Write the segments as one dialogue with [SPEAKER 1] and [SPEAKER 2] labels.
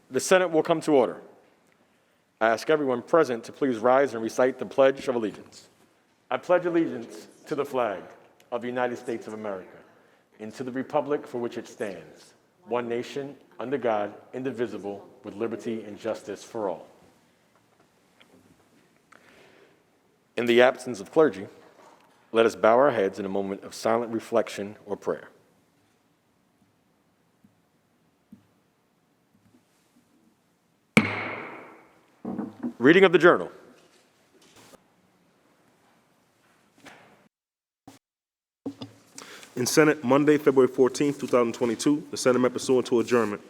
[SPEAKER 1] The Senate will come to order. I ask everyone present to please rise and recite the Pledge of Allegiance. I pledge allegiance to the flag of the United States of America and to the republic for which it stands, one nation, under God, indivisible, with liberty and justice for all. In the absence of clergy, let us bow our heads in a moment of silent reflection or prayer. Reading of the Journal.
[SPEAKER 2] In Senate, Monday, February 14, 2022, the Senate met pursuant to adjournment.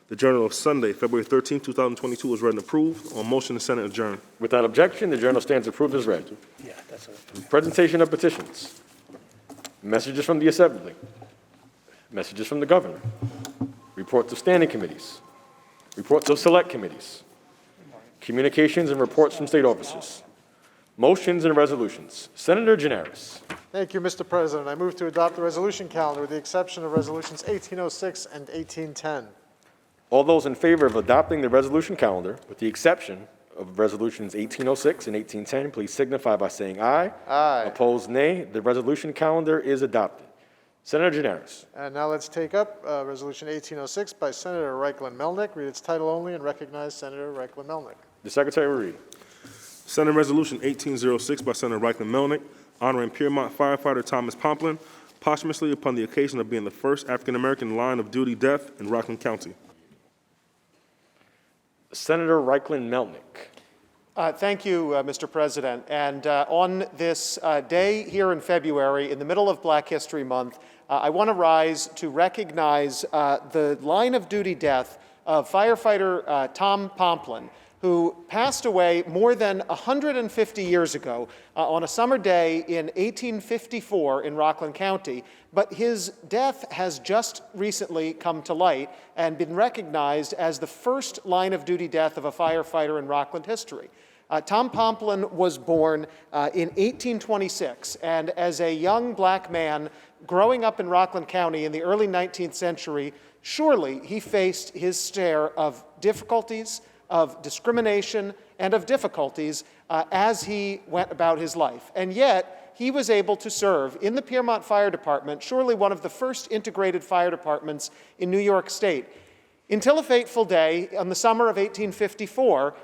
[SPEAKER 2] The Journal of Sunday, February 13, 2022 was read and approved. On motion, the Senate adjourned.
[SPEAKER 1] Without objection, the Journal stands approved as read. Presentation of petitions. Messages from the Assembly. Messages from the Governor. Reports of standing committees. Reports of select committees. Communications and reports from state officers. Motions and resolutions. Senator Gianaris.
[SPEAKER 3] Thank you, Mr. President. I move to adopt the resolution calendar with the exception of resolutions 1806 and 1810.
[SPEAKER 1] All those in favor of adopting the resolution calendar, with the exception of resolutions 1806 and 1810, please signify by saying aye.
[SPEAKER 3] Aye.
[SPEAKER 1] Opposed, nay. The resolution calendar is adopted. Senator Gianaris.
[SPEAKER 3] And now let's take up Resolution 1806 by Senator Reichlin Melnick. Read its title only and recognize Senator Reichlin Melnick.
[SPEAKER 1] The Secretary will read.
[SPEAKER 2] Senate Resolution 1806 by Senator Reichlin Melnick, honoring Piermont firefighter Thomas Pomplin, posthumously upon the occasion of being the first African-American line of duty death in Rockland County.
[SPEAKER 1] Senator Reichlin Melnick.
[SPEAKER 4] Thank you, Mr. President. And on this day here in February, in the middle of Black History Month, I want to rise to recognize the line of duty death of firefighter Tom Pomplin, who passed away more than 150 years ago on a summer day in 1854 in Rockland County. But his death has just recently come to light and been recognized as the first line of duty death of a firefighter in Rockland history. Tom Pomplin was born in 1826, and as a young black man growing up in Rockland County in the early 19th century, surely he faced his share of difficulties, of discrimination, and of difficulties as he went about his life. And yet, he was able to serve in the Piermont Fire Department, surely one of the first integrated fire departments in New York State, until a fateful day in the summer of 1854,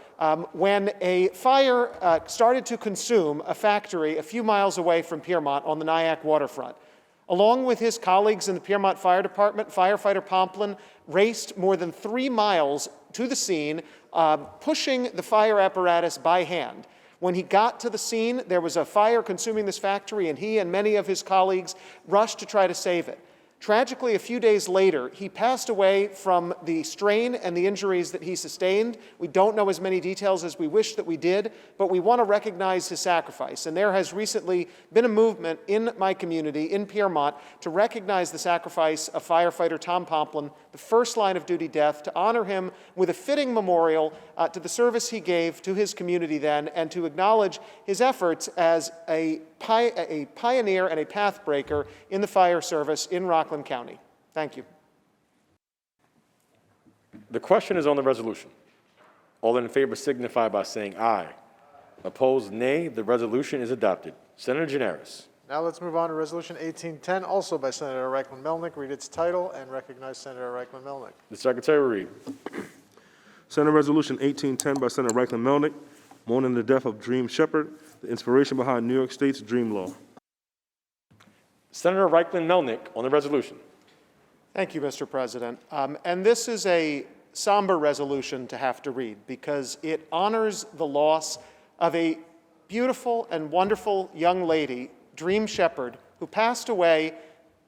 [SPEAKER 4] when a fire started to consume a factory a few miles away from Piermont on the Nyack waterfront. Along with his colleagues in the Piermont Fire Department, firefighter Pomplin raced more than 3 miles to the scene, pushing the fire apparatus by hand. When he got to the scene, there was a fire consuming this factory, and he and many of his colleagues rushed to try to save it. Tragically, a few days later, he passed away from the strain and the injuries that he sustained. We don't know as many details as we wish that we did, but we want to recognize his sacrifice. And there has recently been a movement in my community, in Piermont, to recognize the sacrifice of firefighter Tom Pomplin, the first line of duty death, to honor him with a fitting memorial to the service he gave to his community then, and to acknowledge his efforts as a pioneer and a pathbreaker in the fire service in Rockland County. Thank you.
[SPEAKER 1] The question is on the resolution. All in favor signify by saying aye. Opposed, nay. The resolution is adopted. Senator Gianaris.
[SPEAKER 3] Now let's move on to Resolution 1810, also by Senator Reichlin Melnick. Read its title and recognize Senator Reichlin Melnick.
[SPEAKER 1] The Secretary will read.
[SPEAKER 2] Senate Resolution 1810 by Senator Reichlin Melnick, mourning the death of Dream Shepherd, the inspiration behind New York State's Dream Law.
[SPEAKER 1] Senator Reichlin Melnick on the resolution.
[SPEAKER 4] Thank you, Mr. President. And this is a somber resolution to have to read because it honors the loss of a beautiful and wonderful young lady, Dream Shepherd, who passed away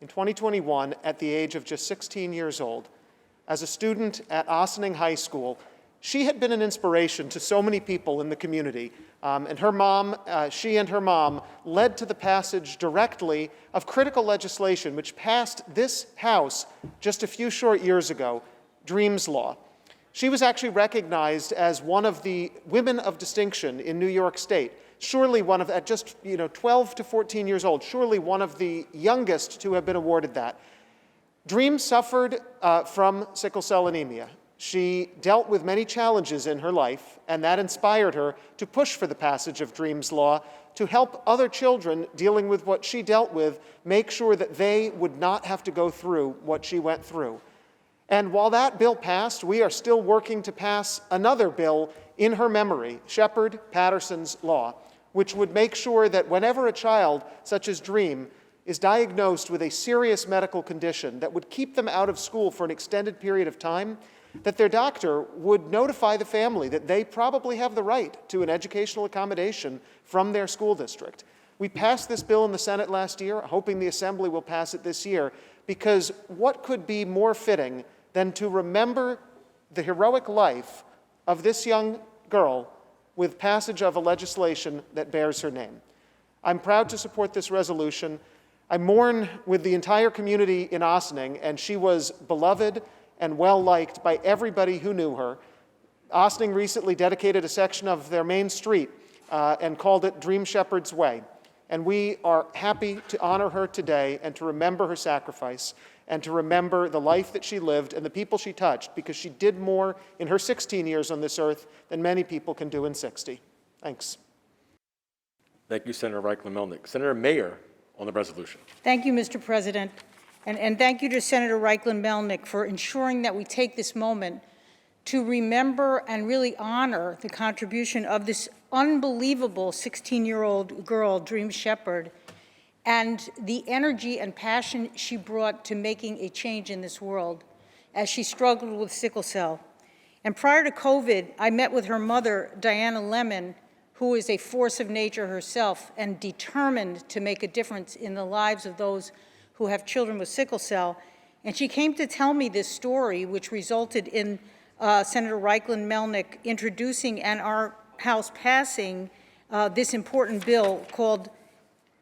[SPEAKER 4] in 2021 at the age of just 16 years old. As a student at Ossining High School, she had been an inspiration to so many people in the community. And her mom, she and her mom led to the passage directly of critical legislation which passed this House just a few short years ago, Dreams Law. She was actually recognized as one of the women of distinction in New York State. Surely one of, at just 12 to 14 years old, surely one of the youngest to have been awarded that. Dream suffered from sickle cell anemia. She dealt with many challenges in her life, and that inspired her to push for the passage of Dreams Law to help other children dealing with what she dealt with make sure that they would not have to go through what she went through. And while that bill passed, we are still working to pass another bill in her memory, Shepard-Patterson's Law, which would make sure that whenever a child, such as Dream, is diagnosed with a serious medical condition that would keep them out of school for an extended period of time, that their doctor would notify the family that they probably have the right to an educational accommodation from their school district. We passed this bill in the Senate last year, hoping the Assembly will pass it this year, because what could be more fitting than to remember the heroic life of this young girl with passage of a legislation that bears her name. I'm proud to support this resolution. I mourn with the entire community in Ossining, and she was beloved and well-liked by everybody who knew her. Ossining recently dedicated a section of their main street and called it Dream Shepherd's Way. And we are happy to honor her today and to remember her sacrifice and to remember the life that she lived and the people she touched, because she did more in her 16 years on this earth than many people can do in 60. Thanks.
[SPEAKER 1] Thank you, Senator Reichlin-Melnick. Senator Mayer on the resolution.
[SPEAKER 5] Thank you, Mr. President. And thank you to Senator Reichlin-Melnick for ensuring that we take this moment to remember and really honor the contribution of this unbelievable 16-year-old girl, Dream Shepherd, and the energy and passion she brought to making a change in this world as she struggled with sickle cell. And prior to COVID, I met with her mother, Diana Lemon, who is a force of nature herself and determined to make a difference in the lives of those who have children with sickle cell. And she came to tell me this story, which resulted in Senator Reichlin-Melnick introducing and our House passing this important bill called,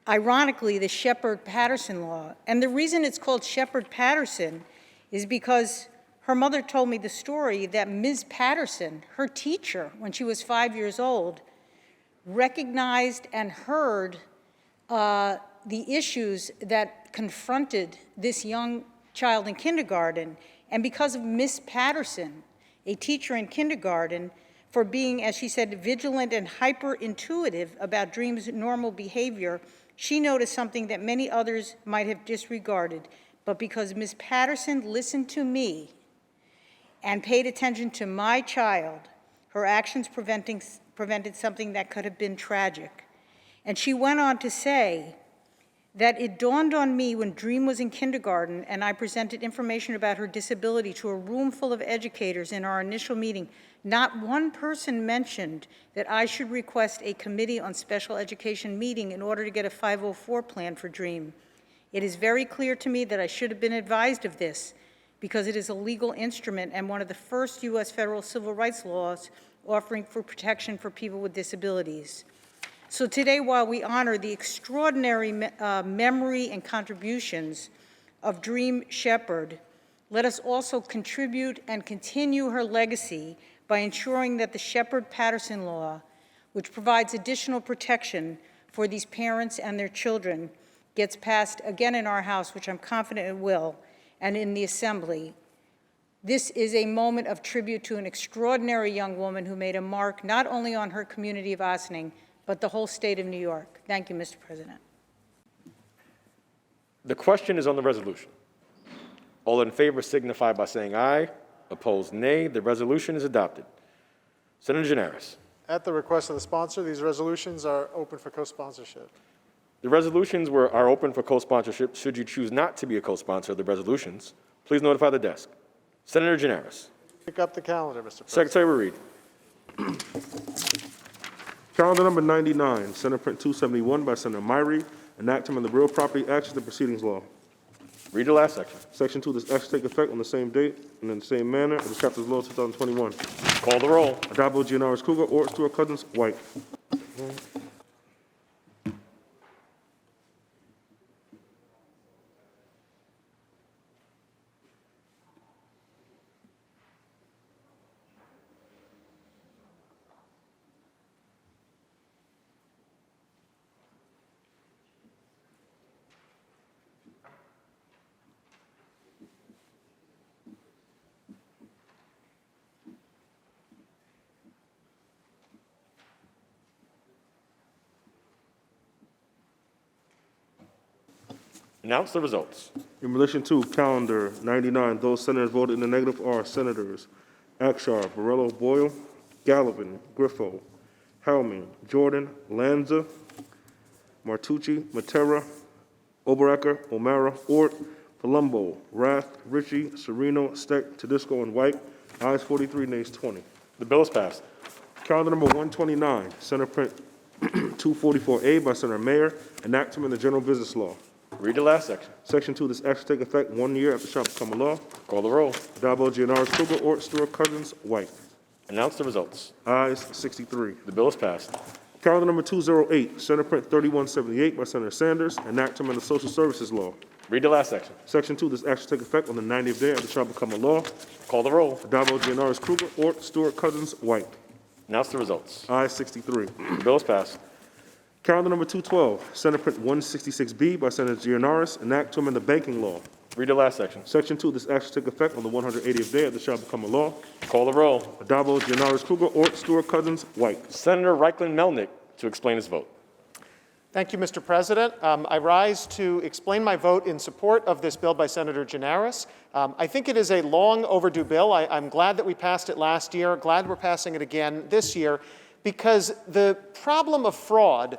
[SPEAKER 5] ironically, the Shepard-Patterson Law. And the reason it's called Shepard-Patterson is because her mother told me the story that Ms. Patterson, her teacher, when she was 5 years old, recognized and heard the issues that confronted this young child in kindergarten. And because of Miss Patterson, a teacher in kindergarten, for being, as she said, vigilant and hyper-intuitive about Dream's normal behavior, she noticed something that many others might have disregarded. But because Miss Patterson listened to me and paid attention to my child, her actions prevented something that could have been tragic. And she went on to say that it dawned on me when Dream was in kindergarten and I presented information about her disability to a room full of educators in our initial meeting, not one person mentioned that I should request a Committee on Special Education meeting in order to get a 504 plan for Dream. It is very clear to me that I should have been advised of this because it is a legal instrument and one of the first U.S. federal civil rights laws offering for protection for people with disabilities. So today, while we honor the extraordinary memory and contributions of Dream Shepherd, let us also contribute and continue her legacy by ensuring that the Shepard-Patterson Law, which provides additional protection for these parents and their children, gets passed again in our House, which I'm confident it will, and in the Assembly. This is a moment of tribute to an extraordinary young woman who made a mark not only on her community of Ossining, but the whole state of New York. Thank you, Mr. President.
[SPEAKER 1] The question is on the resolution. All in favor signify by saying aye. Opposed, nay. The resolution is adopted. Senator Gianaris.
[SPEAKER 3] At the request of the sponsor, these resolutions are open for co-sponsorship.
[SPEAKER 1] The resolutions are open for co-sponsorship. Should you choose not to be a co-sponsor of the resolutions, please notify the desk. Senator Gianaris.
[SPEAKER 3] Pick up the calendar, Mr. President.
[SPEAKER 1] Secretary will read.
[SPEAKER 2] Calendar number 99, Senate Print 271 by Senator Myrie, enactment of the Real Property Actions and Proceedings Law.
[SPEAKER 1] Read the last section.
[SPEAKER 2] Section 2, this act shall take effect on the same date and in the same manner as the chapter of law 2021.
[SPEAKER 1] Call the roll.
[SPEAKER 2] Adopted Gianaris Cougar, or Stewart Cousins, White.
[SPEAKER 1] Announce the results.
[SPEAKER 2] In relation to calendar 99, those senators voted in the negative are Senators Akshar, Borello, Boyle, Gallivan, Griffo, Helming, Jordan, Lanza, Martucci, Matera, Oberacker, O'Mara, Ort, Palumbo, Rath, Ritchie, Sereno, Steck, Tedisco, and White. Ayes 43, nays 20.
[SPEAKER 1] The bill is passed.
[SPEAKER 2] Calendar number 129, Senate Print 244A by Senator Mayer, enactment of the general business law.
[SPEAKER 1] Read the last section.
[SPEAKER 2] Section 2, this act shall take effect 1 year after it shall become a law.
[SPEAKER 1] Call the roll.
[SPEAKER 2] Dabo, Gianaris, Kruger, Ort, Stewart, Cousins, White.
[SPEAKER 1] Announce the results.
[SPEAKER 2] Ayes 63.
[SPEAKER 1] The bill is passed.
[SPEAKER 2] Calendar number 208, Senate Print 3178 by Senator Sanders, enactment of the social services law.
[SPEAKER 1] Read the last section.
[SPEAKER 2] Section 2, this act shall take effect on the 90th day after it shall become a law.
[SPEAKER 1] Call the roll.
[SPEAKER 2] Dabo, Gianaris, Kruger, Ort, Stewart, Cousins, White.
[SPEAKER 1] Announce the results.
[SPEAKER 2] Ayes 63.
[SPEAKER 1] The bill is passed.
[SPEAKER 2] Calendar number 212, Senate Print 166B by Senator Gianaris, enact to amend the banking law.
[SPEAKER 1] Read the last section.
[SPEAKER 2] Section 2, this act shall take effect on the 180th day after it shall become a law.
[SPEAKER 1] Call the roll.
[SPEAKER 2] Dabo, Gianaris, Kruger, Ort, Stewart, Cousins, White.
[SPEAKER 1] Senator Reichlin Melnick to explain his vote.
[SPEAKER 4] Thank you, Mr. President. I rise to explain my vote in support of this bill by Senator Gianaris. I think it is a long overdue bill. I'm glad that we passed it last year, glad we're passing it again this year, because the problem of fraud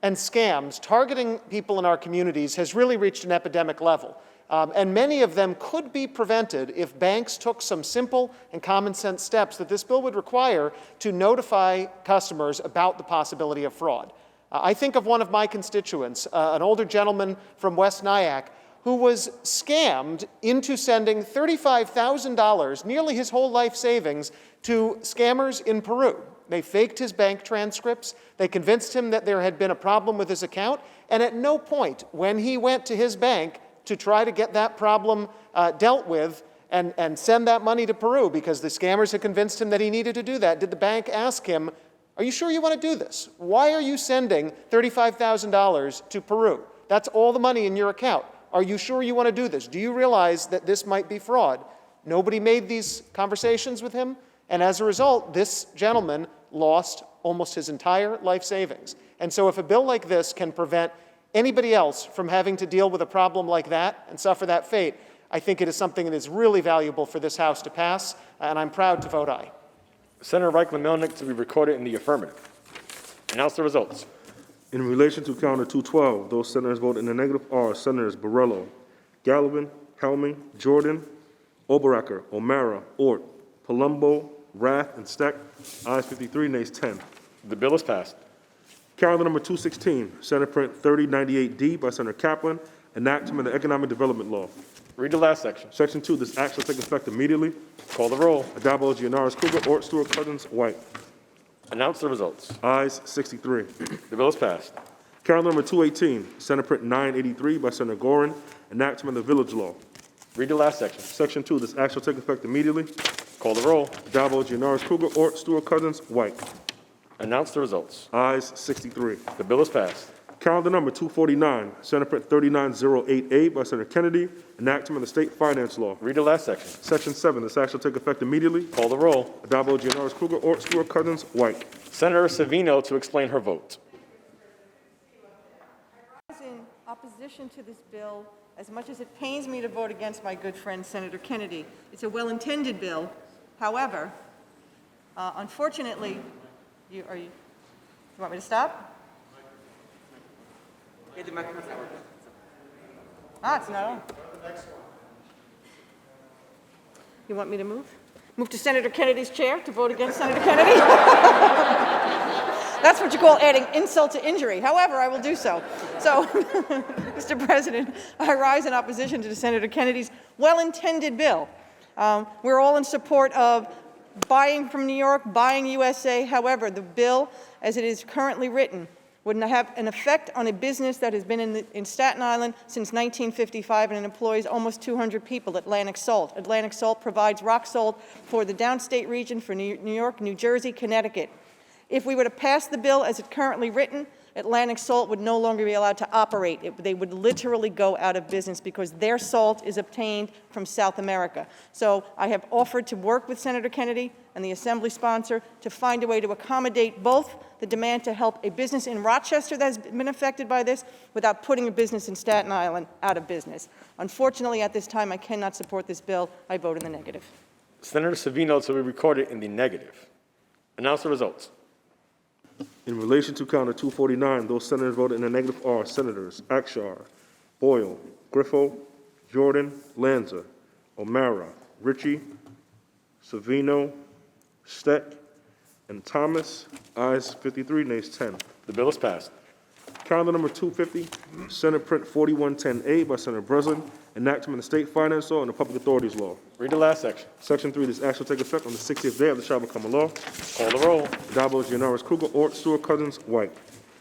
[SPEAKER 4] and scams targeting people in our communities has really reached an epidemic level. And many of them could be prevented if banks took some simple and common sense steps that this bill would require to notify customers about the possibility of fraud. I think of one of my constituents, an older gentleman from West Nyack, who was scammed into sending $35,000, nearly his whole life savings, to scammers in Peru. They faked his bank transcripts. They convinced him that there had been a problem with his account. And at no point, when he went to his bank to try to get that problem dealt with and send that money to Peru, because the scammers had convinced him that he needed to do that, did the bank ask him, "Are you sure you want to do this? Why are you sending $35,000 to Peru? That's all the money in your account. Are you sure you want to do this? Do you realize that this might be fraud?" Nobody made these conversations with him. And as a result, this gentleman lost almost his entire life savings. And so if a bill like this can prevent anybody else from having to deal with a problem like that and suffer that fate, I think it is something that is really valuable for this House to pass, and I'm proud to vote aye.
[SPEAKER 1] Senator Reichlin Melnick to be recorded in the affirmative. Announce the results.
[SPEAKER 2] In relation to calendar 212, those senators voted in the negative are Senators Borello, Gallivan, Helming, Jordan, Oberacker, O'Mara, Ort, Palumbo, Rath, and Steck. Ayes 53, nays 10.
[SPEAKER 1] The bill is passed.
[SPEAKER 2] Calendar number 216, Senate Print 3098D by Senator Kaplan, enactment of the Economic Development Law.
[SPEAKER 1] Read the last section.
[SPEAKER 2] Section 2, this act shall take effect immediately.
[SPEAKER 1] Call the roll.
[SPEAKER 2] Dabo, Gianaris, Kruger, Ort, Stewart, Cousins, White.
[SPEAKER 1] Announce the results.
[SPEAKER 2] Ayes 63.
[SPEAKER 1] The bill is passed.
[SPEAKER 2] Calendar number 218, Senate Print 983 by Senator Gorin, enactment of the Village Law.
[SPEAKER 1] Read the last section.
[SPEAKER 2] Section 2, this act shall take effect immediately.
[SPEAKER 1] Call the roll.
[SPEAKER 2] Dabo, Gianaris, Kruger, Ort, Stewart, Cousins, White.
[SPEAKER 1] Announce the results.
[SPEAKER 2] Ayes 63.
[SPEAKER 1] The bill is passed.
[SPEAKER 2] Calendar number 249, Senate Print 3908A by Senator Kennedy, enactment of the State Finance Law.
[SPEAKER 1] Read the last section.
[SPEAKER 2] Section 7, this act shall take effect immediately.
[SPEAKER 1] Call the roll.
[SPEAKER 2] Dabo, Gianaris, Kruger, Ort, Stewart, Cousins, White.
[SPEAKER 1] Senator Savino to explain her vote.
[SPEAKER 6] In opposition to this bill, as much as it pains me to vote against my good friend Senator Kennedy. It's a well-intended bill. However, unfortunately, you want me to stop? The microphone's not working. It's not on. You want me to move? Move to Senator Kennedy's chair to vote against Senator Kennedy? That's what you call adding insult to injury. However, I will do so. So, Mr. President, I rise in opposition to Senator Kennedy's well-intended bill. We're all in support of buying from New York, buying USA. However, the bill, as it is currently written, would have an effect on a business that has been in Staten Island since 1955 and employs almost 200 people, Atlantic Salt. Atlantic Salt provides rock salt for the downstate region, for New York, New Jersey, Connecticut. If we were to pass the bill as it's currently written, Atlantic Salt would no longer be allowed to operate. They would literally go out of business because their salt is obtained from South America. So I have offered to work with Senator Kennedy and the Assembly sponsor to find a way to accommodate both the demand to help a business in Rochester that has been affected by this without putting a business in Staten Island out of business. Unfortunately, at this time, I cannot support this bill. I vote in the negative.
[SPEAKER 1] Senator Savino to be recorded in the negative. Announce the results.
[SPEAKER 2] In relation to Counter 249, those senators voted in the negative are Senators Akshar, Boyle, Griffo, Jordan, Lanza, O'Mara, Ritchie, Savino, Steck, and Thomas. Ayes 53, nays 10.
[SPEAKER 1] The bill is passed.
[SPEAKER 2] Calendar number 250, Senate Print 4110A by Senator Breslin, enactment of the State Finance Law and the Public Authorities Law.
[SPEAKER 1] Read the last section.
[SPEAKER 2] Section 3, this act shall take effect on the 60th day of the shall become a law.
[SPEAKER 1] Call the roll.
[SPEAKER 2] Addabbo, Gianaris, Kruger, Ort, Stewart, Cousins, White.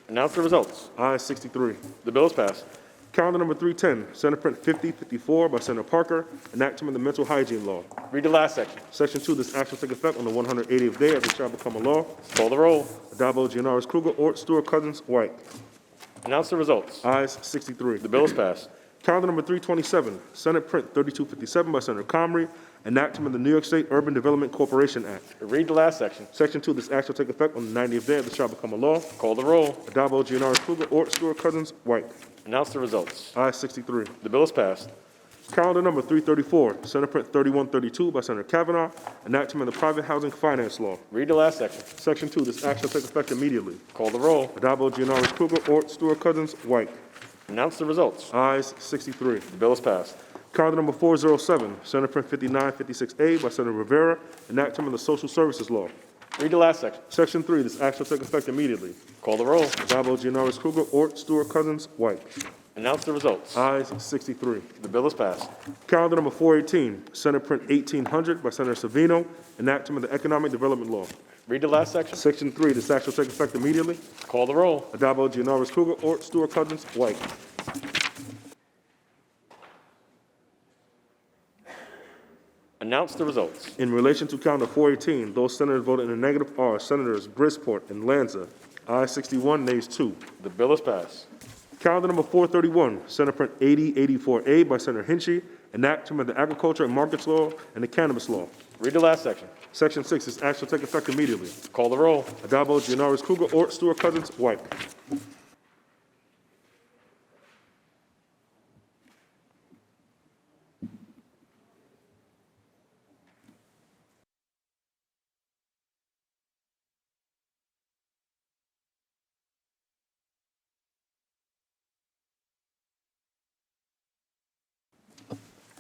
[SPEAKER 1] Announce the results.
[SPEAKER 2] Ayes 63.
[SPEAKER 1] The bill is passed.
[SPEAKER 2] Calendar number 310, Senate Print 5054 by Senator Parker, enactment of the Mental Hygiene Law.
[SPEAKER 1] Read the last section.
[SPEAKER 2] Section 2, this act shall take effect on the 180th day of the shall become a law.
[SPEAKER 1] Call the roll.
[SPEAKER 2] Addabbo, Gianaris, Kruger, Ort, Stewart, Cousins, White.
[SPEAKER 1] Announce the results.
[SPEAKER 2] Ayes 63.
[SPEAKER 1] The bill is passed.
[SPEAKER 2] Calendar number 327, Senate Print 3257 by Senator Comrie, enactment of the New York State Urban Development Corporation Act.
[SPEAKER 1] Read the last section.
[SPEAKER 2] Section 2, this act shall take effect on the 90th day of the shall become a law.
[SPEAKER 1] Call the roll.
[SPEAKER 2] Addabbo, Gianaris, Kruger, Ort, Stewart, Cousins, White.
[SPEAKER 1] Announce the results.
[SPEAKER 2] Ayes 63.
[SPEAKER 1] The bill is passed.
[SPEAKER 2] Calendar number 334, Senate Print 3132 by Senator Kavanaugh, enactment of the Private Housing Finance Law.
[SPEAKER 1] Read the last section.
[SPEAKER 2] Section 2, this act shall take effect immediately.
[SPEAKER 1] Call the roll.
[SPEAKER 2] Addabbo, Gianaris, Kruger, Ort, Stewart, Cousins, White.
[SPEAKER 1] Announce the results.
[SPEAKER 2] Ayes 63.
[SPEAKER 1] The bill is passed.
[SPEAKER 2] Calendar number 407, Senate Print 5956A by Senator Rivera, enactment of the Social Services Law.
[SPEAKER 1] Read the last section.
[SPEAKER 2] Section 3, this act shall take effect immediately.
[SPEAKER 1] Call the roll.
[SPEAKER 2] Addabbo, Gianaris, Kruger, Ort, Stewart, Cousins, White.
[SPEAKER 1] Announce the results.
[SPEAKER 2] Ayes 63.
[SPEAKER 1] The bill is passed.
[SPEAKER 2] Calendar number 418, Senate Print 1800 by Senator Savino, enactment of the Economic Development Law.
[SPEAKER 1] Read the last section.
[SPEAKER 2] Section 3, this act shall take effect immediately.
[SPEAKER 1] Call the roll.
[SPEAKER 2] Addabbo, Gianaris, Kruger, Ort, Stewart, Cousins, White.
[SPEAKER 1] Announce the results.
[SPEAKER 2] In relation to Calendar 418, those senators voted in the negative are Senators Brisport and Lanza. Ayes 61, nays 2.
[SPEAKER 1] The bill is passed.
[SPEAKER 2] Calendar number 431, Senate Print 8084A by Senator Hinchey, enactment of the Agriculture and Markets Law and the Cannabis Law.
[SPEAKER 1] Read the last section.
[SPEAKER 2] Section 6, this act shall take effect immediately.
[SPEAKER 1] Call the roll.
[SPEAKER 2] Addabbo, Gianaris, Kruger, Ort, Stewart, Cousins, White.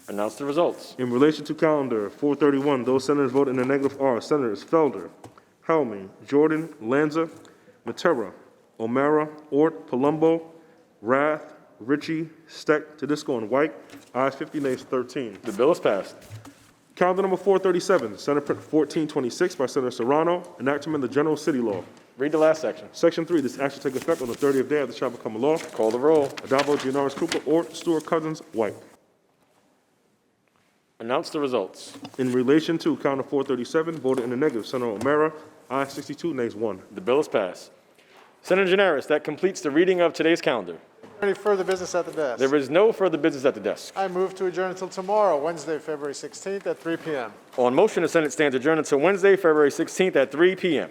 [SPEAKER 1] Announce the results.
[SPEAKER 2] In relation to Calendar 431, those senators voted in the negative are Senators Felder, Helming, Jordan, Lanza, Matera, O'Mara, Ort, Palumbo, Rath, Ritchie, Steck, Tedisco, and White. Ayes 50, nays 13.
[SPEAKER 1] The bill is passed.
[SPEAKER 2] Calendar number 437, Senate Print 1426 by Senator Serrano, enactment of the General City Law.
[SPEAKER 1] Read the last section.
[SPEAKER 2] Section 3, this act shall take effect on the 30th day of the shall become a law.
[SPEAKER 1] Call the roll.
[SPEAKER 2] Addabbo, Gianaris, Kruger, Ort, Stewart, Cousins, White.
[SPEAKER 1] Announce the results.
[SPEAKER 2] In relation to Calendar 437, voted in the negative, Senator O'Mara. Ayes 62, nays 1.
[SPEAKER 1] The bill is passed. Senator Gianaris, that completes the reading of today's calendar.
[SPEAKER 3] Any further business at the desk?
[SPEAKER 1] There is no further business at the desk.
[SPEAKER 3] I move to adjourn until tomorrow, Wednesday, February 16th at 3 p.m.
[SPEAKER 1] On motion, the Senate stands adjourned until Wednesday, February 16th at 3 p.m.